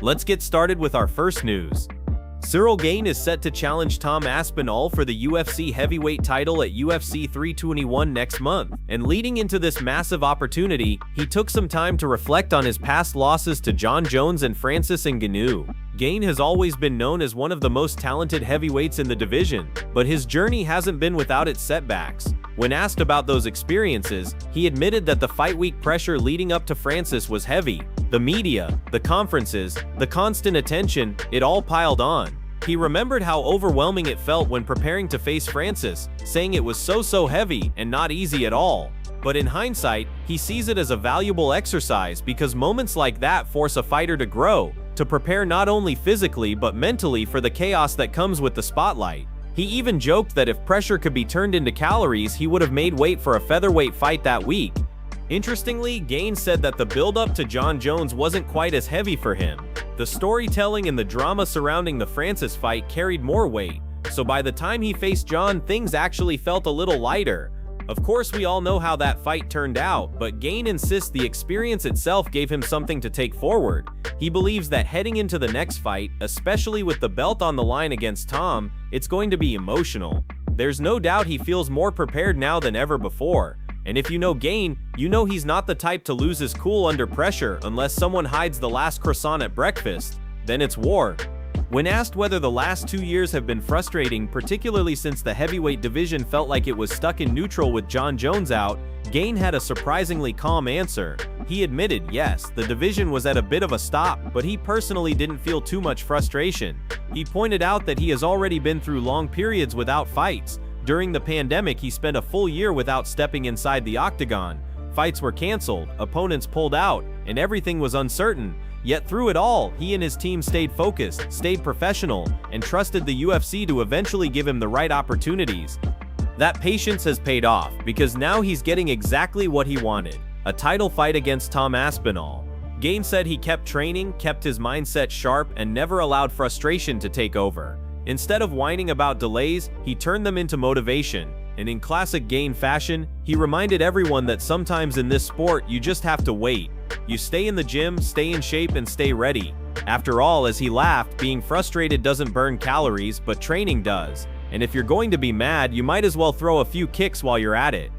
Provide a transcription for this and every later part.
Let's get started with our first news. Ciryl Gane is set to challenge Tom Aspinall for the UFC heavyweight title at UFC 321 next month. And leading into this massive opportunity, he took some time to reflect on his past losses to Jon Jones and Francis Ngannou. Gane has always been known as one of the most talented heavyweights in the division, but his journey hasn't been without its setbacks. When asked about those experiences, he admitted that the fight week pressure leading up to Francis was heavy. The media, the conferences, the constant attention, it all piled on. He remembered how overwhelming it felt when preparing to face Francis, saying it was so heavy and not easy at all. But in hindsight, he sees it as a valuable exercise because moments like that force a fighter to grow, to prepare not only physically but mentally for the chaos that comes with the spotlight. He even joked that if pressure could be turned into calories, he would have made weight for a featherweight fight that week. Interestingly, Gane said that the build-up to Jon Jones wasn't quite as heavy for him. The storytelling and the drama surrounding the Francis fight carried more weight, so by the time he faced Jon, things actually felt a little lighter. Of course, we all know how that fight turned out, but Gane insists the experience itself gave him something to take forward. He believes that heading into the next fight, especially with the belt on the line against Tom, it's going to be emotional. There's no doubt he feels more prepared now than ever before. And if you know Gane, you know he's not the type to lose his cool under pressure unless someone hides the last croissant at breakfast. Then it's war. When asked whether the last 2 years have been frustrating, particularly since the heavyweight division felt like it was stuck in neutral with Jon Jones out, Gane had a surprisingly calm answer. He admitted, yes, the division was at a bit of a stop, but he personally didn't feel too much frustration. He pointed out that he has already been through long periods without fights. During the pandemic, he spent a full year without stepping inside the octagon. Fights were canceled, opponents pulled out, and everything was uncertain. Yet through it all, he and his team stayed focused, stayed professional, and trusted the UFC to eventually give him the right opportunities. That patience has paid off, because now he's getting exactly what he wanted, a title fight against Tom Aspinall. Gane said he kept training, kept his mindset sharp, and never allowed frustration to take over. Instead of whining about delays, he turned them into motivation, and in classic Gane fashion, he reminded everyone that sometimes in this sport you just have to wait. You stay in the gym, stay in shape, and stay ready. After all, as he laughed, being frustrated doesn't burn calories, but training does. And if you're going to be mad, you might as well throw a few kicks while you're at it.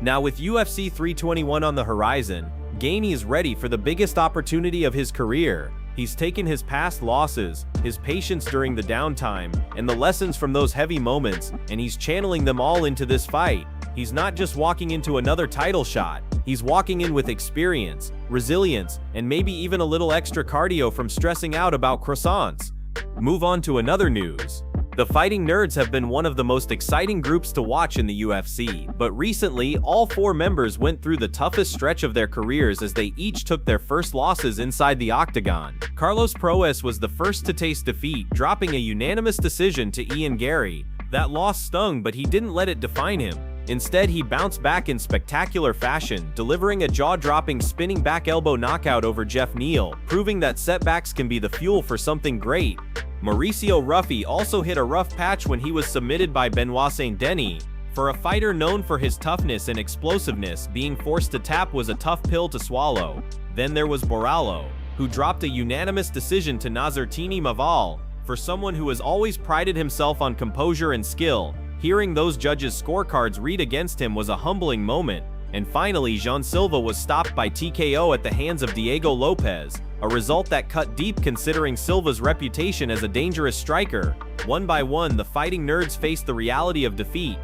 Now with UFC 321 on the horizon, Gane is ready for the biggest opportunity of his career. He's taken his past losses, his patience during the downtime, and the lessons from those heavy moments, and he's channeling them all into this fight. He's not just walking into another title shot, he's walking in with experience, resilience, and maybe even a little extra cardio from stressing out about croissants. Move on to another news. The Fighting Nerds have been one of the most exciting groups to watch in the UFC, but recently, all 4 members went through the toughest stretch of their careers as they each took their first losses inside the octagon. Carlos Proes was the first to taste defeat, dropping a unanimous decision to Ian Gary. That loss stung, but he didn't let it define him. Instead, he bounced back in spectacular fashion, delivering a jaw-dropping spinning back elbow knockout over Jeff Neal, proving that setbacks can be the fuel for something great. Mauricio Ruffy also hit a rough patch when he was submitted by Benoit Saint-Denis. For a fighter known for his toughness and explosiveness, being forced to tap was a tough pill to swallow. Then there was Borralho, who dropped a unanimous decision to Nazartini Maval. For someone who has always prided himself on composure and skill, hearing those judges' scorecards read against him was a humbling moment. And finally, Jean Silva was stopped by TKO at the hands of Diego Lopes, a result that cut deep considering Silva's reputation as a dangerous striker. One by one, the Fighting Nerds faced the reality of defeat.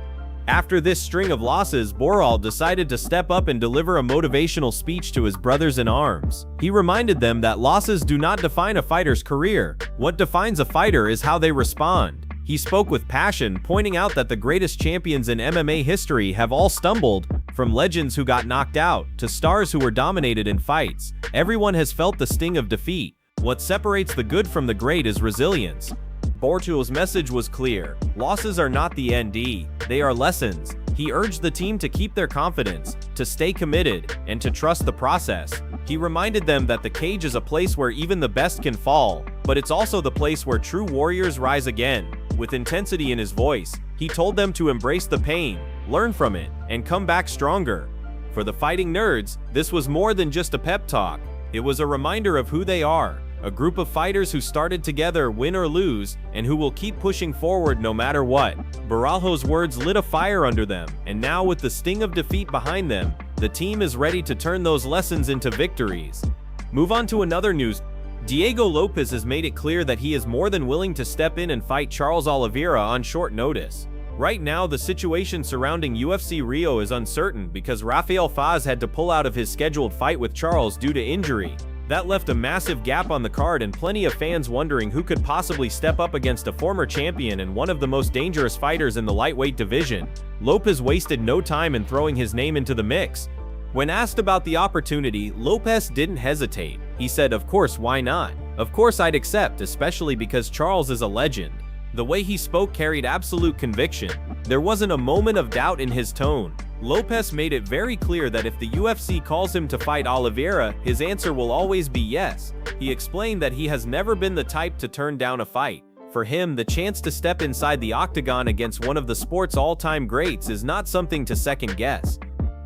After this string of losses, Borralho decided to step up and deliver a motivational speech to his brothers in arms. He reminded them that losses do not define a fighter's career. What defines a fighter is how they respond. He spoke with passion, pointing out that the greatest champions in MMA history have all stumbled, from legends who got knocked out to stars who were dominated in fights. Everyone has felt the sting of defeat. What separates the good from the great is resilience. Borralho's message was clear. Losses are not the end, they are lessons. He urged the team to keep their confidence, to stay committed, and to trust the process. He reminded them that the cage is a place where even the best can fall, but it's also the place where true warriors rise again. With intensity in his voice, he told them to embrace the pain, learn from it, and come back stronger. For the fighting nerds, this was more than just a pep talk. It was a reminder of who they are, a group of fighters who started together, win or lose, and who will keep pushing forward no matter what. Baralho's words lit a fire under them, and now with the sting of defeat behind them, the team is ready to turn those lessons into victories. Move on to another news. Diego Lopes has made it clear that he is more than willing to step in and fight Charles Oliveira on short notice. Right now, the situation surrounding UFC Rio is uncertain because Rafael Faz had to pull out of his scheduled fight with Charles due to injury. That left a massive gap on the card and plenty of fans wondering who could possibly step up against a former champion and one of the most dangerous fighters in the lightweight division. Lopes wasted no time in throwing his name into the mix. When asked about the opportunity, Lopes didn't hesitate. He said, "Of course, why not? Of course I'd accept, especially because Charles is a legend." The way he spoke carried absolute conviction. There wasn't a moment of doubt in his tone. Lopes made it very clear that if the UFC calls him to fight Oliveira, his answer will always be yes. He explained that he has never been the type to turn down a fight. For him, the chance to step inside the octagon against one of the sport's all-time greats is not something to second-guess.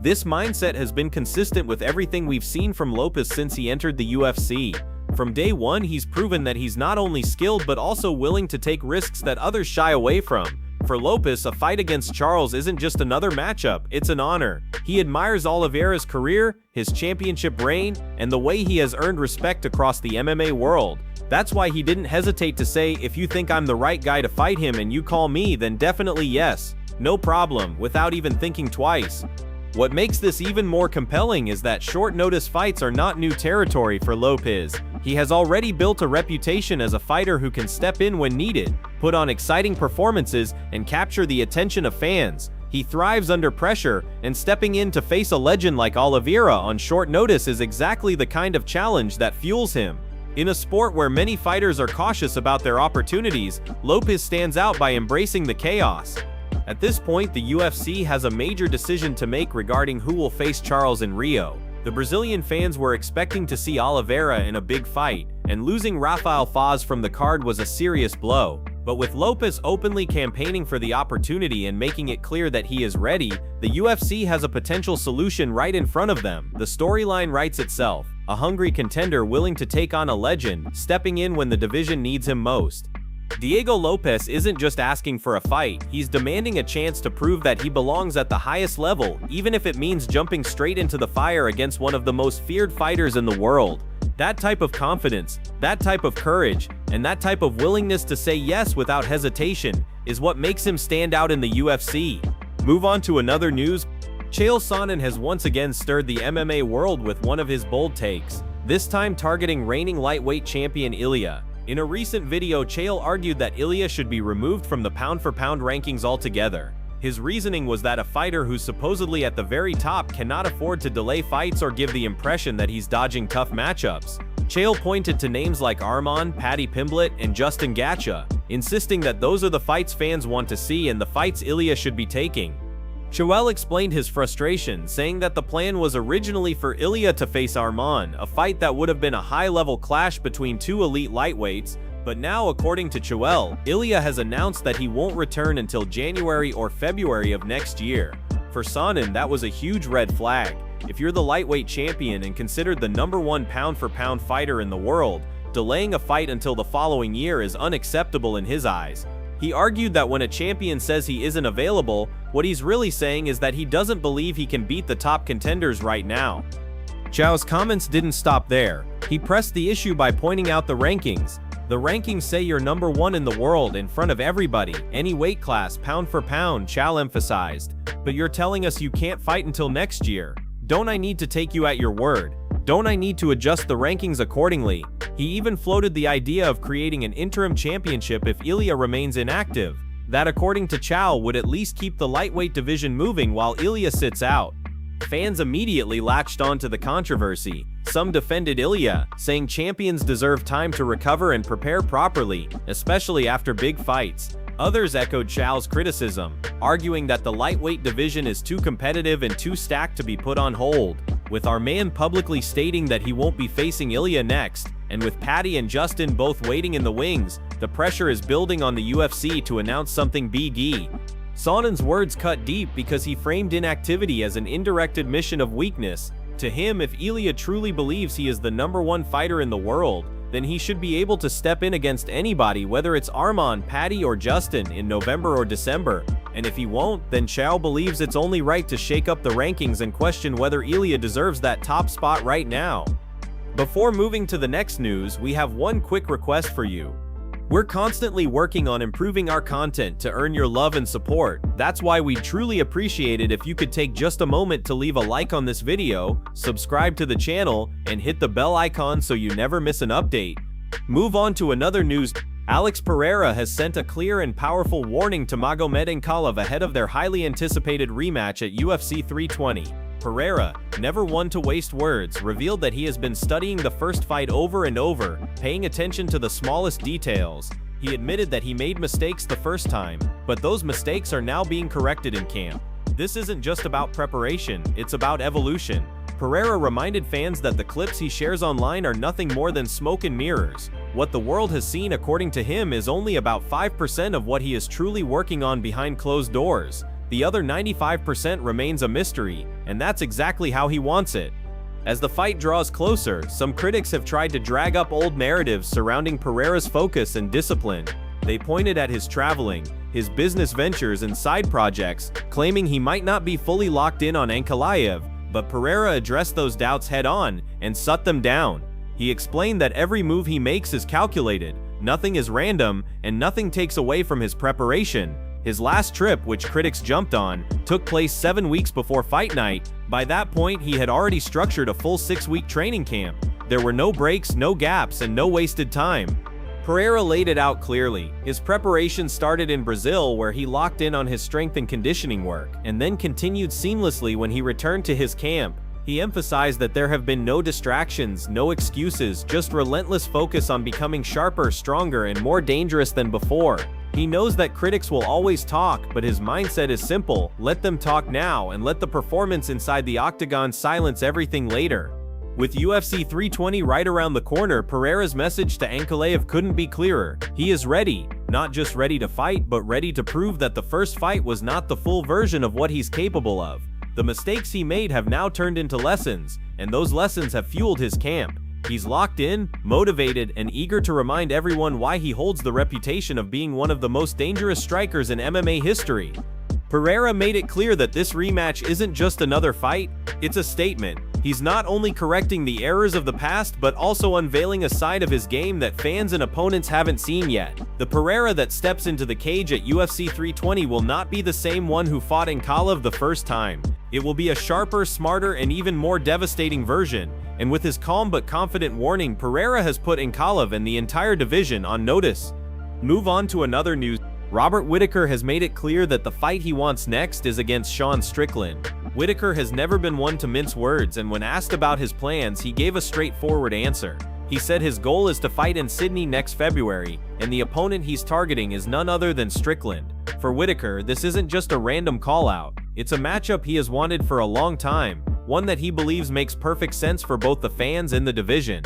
This mindset has been consistent with everything we've seen from Lopes since he entered the UFC. From day one, he's proven that he's not only skilled but also willing to take risks that others shy away from. For Lopes, a fight against Charles isn't just another matchup, it's an honor. He admires Oliveira's career, his championship reign, and the way he has earned respect across the MMA world. That's why he didn't hesitate to say, "If you think I'm the right guy to fight him and you call me, then definitely yes. No problem," without even thinking twice. What makes this even more compelling is that short-notice fights are not new territory for Lopes. He has already built a reputation as a fighter who can step in when needed, put on exciting performances, and capture the attention of fans. He thrives under pressure, and stepping in to face a legend like Oliveira on short notice is exactly the kind of challenge that fuels him. In a sport where many fighters are cautious about their opportunities, Lopes stands out by embracing the chaos. At this point, the UFC has a major decision to make regarding who will face Charles in Rio. The Brazilian fans were expecting to see Oliveira in a big fight, and losing Rafael Faz from the card was a serious blow. But with Lopes openly campaigning for the opportunity and making it clear that he is ready, the UFC has a potential solution right in front of them. The storyline writes itself: a hungry contender willing to take on a legend, stepping in when the division needs him most. Diego Lopes isn't just asking for a fight, he's demanding a chance to prove that he belongs at the highest level, even if it means jumping straight into the fire against one of the most feared fighters in the world. That type of confidence, that type of courage, and that type of willingness to say yes without hesitation is what makes him stand out in the UFC. Move on to another news. Chael Sonnen has once again stirred the MMA world with one of his bold takes, this time targeting reigning lightweight champion Ilia. In a recent video, Chael argued that Ilia should be removed from the pound-for-pound rankings altogether. His reasoning was that a fighter who's supposedly at the very top cannot afford to delay fights or give the impression that he's dodging tough matchups. Chael pointed to names like Arman, Paddy Pimblett, and Justin Gaethje, insisting that those are the fights fans want to see and the fights Ilia should be taking. Chael explained his frustration, saying that the plan was originally for Ilia to face Arman, a fight that would have been a high-level clash between two elite lightweights, but now, according to Chael, Ilia has announced that he won't return until January or February of next year. For Sonnen, that was a huge red flag. If you're the lightweight champion and considered the #1 pound-for-pound fighter in the world, delaying a fight until the following year is unacceptable in his eyes. He argued that when a champion says he isn't available, what he's really saying is that he doesn't believe he can beat the top contenders right now. Chael's comments didn't stop there. He pressed the issue by pointing out the rankings. The rankings say you're #1 in the world in front of everybody, any weight class, pound for pound, Chael emphasized. But you're telling us you can't fight until next year. Don't I need to take you at your word? Don't I need to adjust the rankings accordingly? He even floated the idea of creating an interim championship if Ilia remains inactive. That, according to Chael, would at least keep the lightweight division moving while Ilia sits out. Fans immediately latched onto the controversy. Some defended Ilia, saying champions deserve time to recover and prepare properly, especially after big fights. Others echoed Chael's criticism, arguing that the lightweight division is too competitive and too stacked to be put on hold. With Arman publicly stating that he won't be facing Ilia next, and with Paddy and Justin both waiting in the wings, the pressure is building on the UFC to announce something big. Sonnen's words cut deep because he framed inactivity as an indirect admission of weakness. To him, if Ilia truly believes he is the #1 fighter in the world, then he should be able to step in against anybody, whether it's Arman, Paddy, or Justin, in November or December. And if he won't, then Ciryl believes it's only right to shake up the rankings and question whether Ilia deserves that top spot right now. Before moving to the next news, we have one quick request for you. We're constantly working on improving our content to earn your love and support. That's why we'd truly appreciate it if you could take just a moment to leave a like on this video, subscribe to the channel, and hit the bell icon so you never miss an update. Move on to another news. Alex Pereira has sent a clear and powerful warning to Magomed Ankalaev ahead of their highly anticipated rematch at UFC 320. Pereira, never one to waste words, revealed that he has been studying the first fight over and over, paying attention to the smallest details. He admitted that he made mistakes the first time, but those mistakes are now being corrected in camp. This isn't just about preparation, it's about evolution. Pereira reminded fans that the clips he shares online are nothing more than smoke and mirrors. What the world has seen, according to him, is only about 5% of what he is truly working on behind closed doors. The other 95% remains a mystery, and that's exactly how he wants it. As the fight draws closer, some critics have tried to drag up old narratives surrounding Pereira's focus and discipline. They pointed at his traveling, his business ventures and side projects, claiming he might not be fully locked in on Ankalaev, but Pereira addressed those doubts head-on and shut them down. He explained that every move he makes is calculated, nothing is random, and nothing takes away from his preparation. His last trip, which critics jumped on, took place 7 weeks before fight night. By that point, he had already structured a full 6-week training camp. There were no breaks, no gaps, and no wasted time. Pereira laid it out clearly. His preparation started in Brazil, where he locked in on his strength and conditioning work, and then continued seamlessly when he returned to his camp. He emphasized that there have been no distractions, no excuses, just relentless focus on becoming sharper, stronger, and more dangerous than before. He knows that critics will always talk, but his mindset is simple: let them talk now and let the performance inside the octagon silence everything later. With UFC 320 right around the corner, Pereira's message to Ankalaev couldn't be clearer. He is ready, not just ready to fight, but ready to prove that the first fight was not the full version of what he's capable of. The mistakes he made have now turned into lessons, and those lessons have fueled his camp. He's locked in, motivated, and eager to remind everyone why he holds the reputation of being one of the most dangerous strikers in MMA history. Pereira made it clear that this rematch isn't just another fight, it's a statement. He's not only correcting the errors of the past, but also unveiling a side of his game that fans and opponents haven't seen yet. The Pereira that steps into the cage at UFC 320 will not be the same one who fought Ankalaev the first time. It will be a sharper, smarter, and even more devastating version. And with his calm but confident warning, Pereira has put Ankalaev and the entire division on notice. Move on to another news. Robert Whittaker has made it clear that the fight he wants next is against Sean Strickland. Whittaker has never been one to mince words, and when asked about his plans, he gave a straightforward answer. He said his goal is to fight in Sydney next February, and the opponent he's targeting is none other than Strickland. For Whittaker, this isn't just a random call-out. It's a matchup he has wanted for a long time, one that he believes makes perfect sense for both the fans and the division.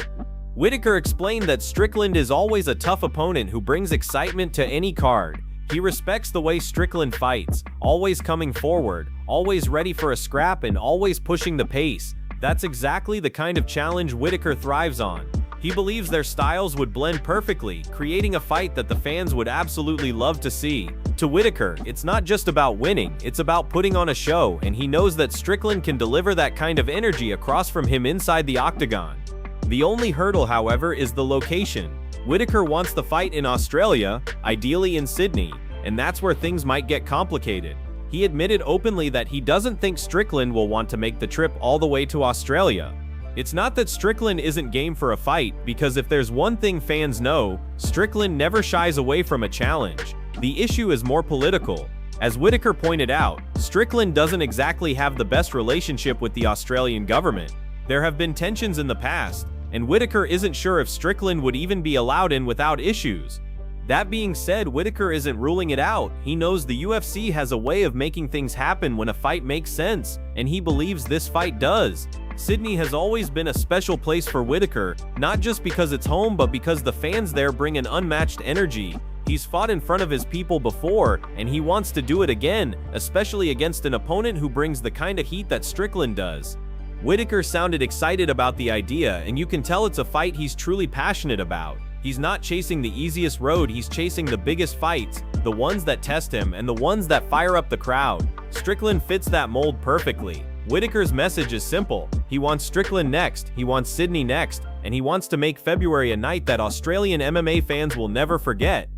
Whittaker explained that Strickland is always a tough opponent who brings excitement to any card. He respects the way Strickland fights, always coming forward, always ready for a scrap, and always pushing the pace. That's exactly the kind of challenge Whittaker thrives on. He believes their styles would blend perfectly, creating a fight that the fans would absolutely love to see. To Whittaker, it's not just about winning, it's about putting on a show, and he knows that Strickland can deliver that kind of energy across from him inside the octagon. The only hurdle, however, is the location. Whittaker wants the fight in Australia, ideally in Sydney, and that's where things might get complicated. He admitted openly that he doesn't think Strickland will want to make the trip all the way to Australia. It's not that Strickland isn't game for a fight, because if there's one thing fans know, Strickland never shies away from a challenge. The issue is more political. As Whittaker pointed out, Strickland doesn't exactly have the best relationship with the Australian government. There have been tensions in the past, and Whittaker isn't sure if Strickland would even be allowed in without issues. That being said, Whittaker isn't ruling it out. He knows the UFC has a way of making things happen when a fight makes sense, and he believes this fight does. Sydney has always been a special place for Whittaker, not just because it's home, but because the fans there bring an unmatched energy. He's fought in front of his people before, and he wants to do it again, especially against an opponent who brings the kind of heat that Strickland does. Whittaker sounded excited about the idea, and you can tell it's a fight he's truly passionate about. He's not chasing the easiest road, he's chasing the biggest fights, the ones that test him and the ones that fire up the crowd. Strickland fits that mold perfectly. Whittaker's message is simple. He wants Strickland next, he wants Sydney next, and he wants to make February a night that Australian MMA fans will never forget.